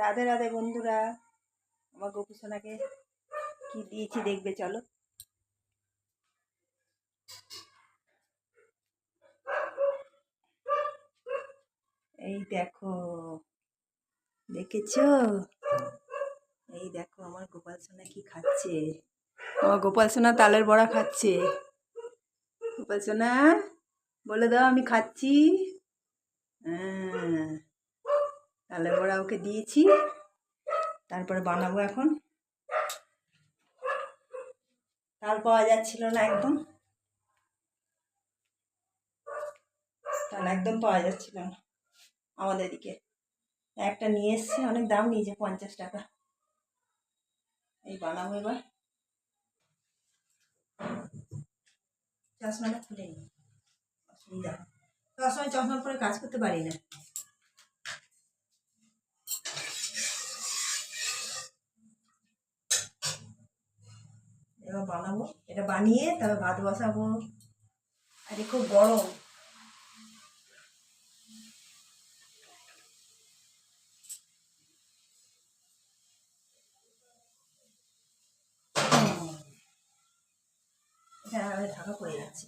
রাধে রাধে বন্ধুরা, আমার গোপু সোনাকে কি দিয়েছি দেখবে চলো। এই দেখো, দেখেছো? এই দেখো আমার গোপাল সোনা কি খাচ্ছে। আমার গোপাল সোনা তালের বড়া খাচ্ছে। গোপাল সোনা বলে দাও আমি খাচ্ছি। হ্যাঁ, তালের বড়া ওকে দিয়েছি, তারপরে বানাবো এখন। তাল পাওয়া যাচ্ছিল না, একদম তাল একদম পাওয়া যাচ্ছিল না আমাদের দিকে। একটা নিয়ে এসছে, অনেক দাম নিয়েছে, 50 টাকা। এই বানাবো এবার। চশমাটা খুলে নি, অসুবিধা হয়। সবসময় চশমা পরে কাজ করতে পারি না। এবার বানাবো, এটা বানিয়ে তবে ভাত বসাবো। আর খুব গরম। এটা ঢাকা পড়ে যাচ্ছে।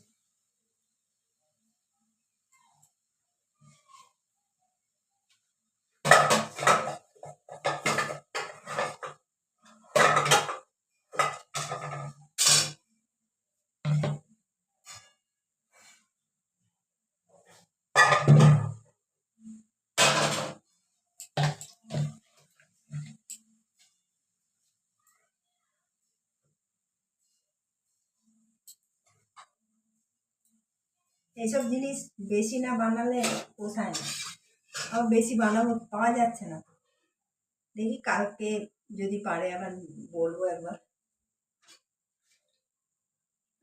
এইসব জিনিস বেশি না বানালে পোষায় না। আবার বেশি বানাবো, পাওয়া যাচ্ছে না। দেখি কালকে যদি পারে আবার বলবো একবার।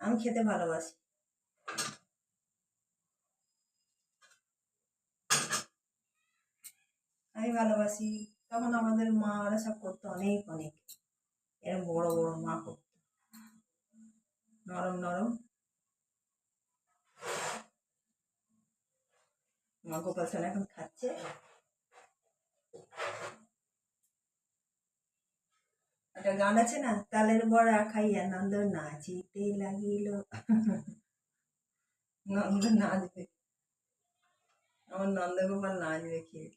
আমি খেতে ভালোবাসি। আমি ভালোবাসি। তখন আমাদের মা ওরা সব করতো, অনেক অনেক এরকম বড় বড় মা করতো, নরম নরম। মা গোপাল সোনা এখন খাচ্ছে। একটা গান আছে না, তালের বড়া খাইয়া নন্দ নাচিতে লাগিল। নন্দ নাচবে, আমার নন্দগোপাল নাচবে খেয়ে।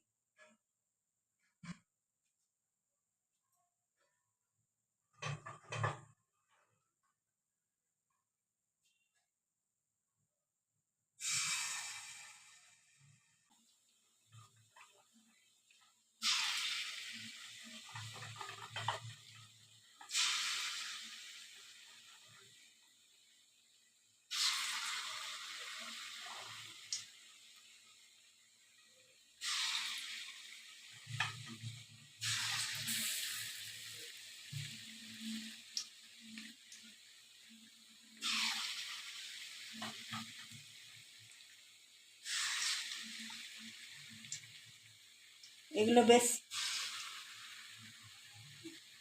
এগুলো বেশ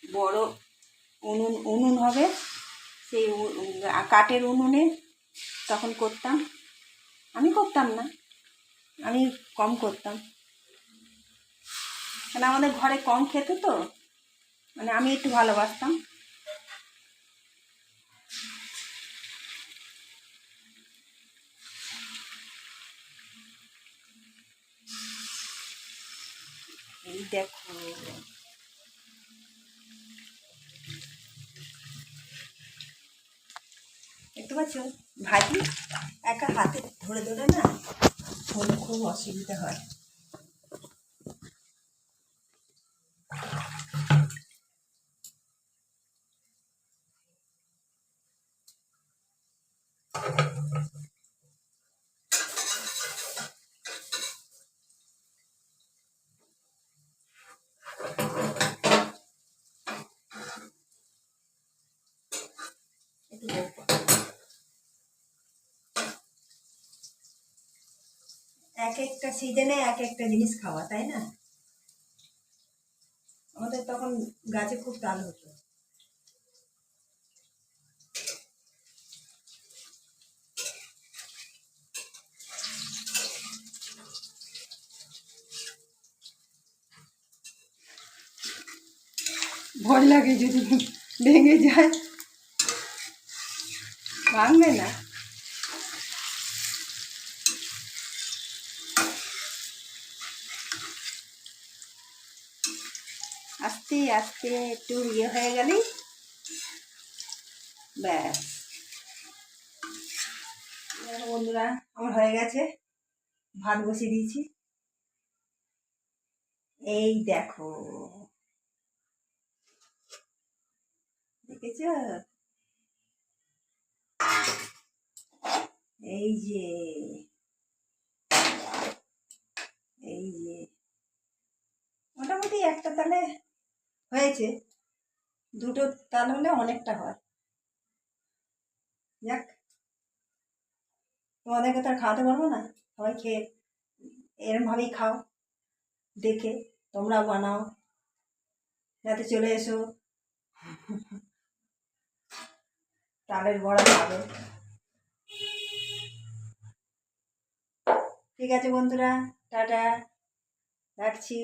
বড় উনুন উনুন হবে, সেই কাঠের উনুনে তখন করতাম। আমি করতাম না, আমি কম করতাম, কারণ আমাদের ঘরে কম খেত তো, মানে আমি একটু ভালোবাসতাম। এই দেখো, দেখতে পাচ্ছ ভাজি একা হাতে ধরে ধরে না হলে খুব অসুবিধা হয়। এক একটা সিজনে এক একটা জিনিস খাওয়া, তাই না? আমাদের তখন গাছে খুব তাল হতো। ভয় লাগে যদি ভেঙে যায়। ভাঙবে না। আস্তে আস্তে একটু ইয়ে হয়ে গেলেই ব্যাস। বন্ধুরা আমার হয়ে গেছে, ভাত বসিয়ে দিয়েছি। এই দেখো, দেখেছ? এই যে এই যে মোটামুটি একটা তালে হয়েছে, দুটো তাল হলে অনেকটা হয়। যাক, তোমাদেরকে তো আর খাওয়াতে পারবো না, সবাই খেয়ে এরমভাবেই খাও, দেখে তোমরাও বানাও, যাতে চলে এসো তালের বড়া খাবে। ঠিক আছে বন্ধুরা, টাটা, রাখছি।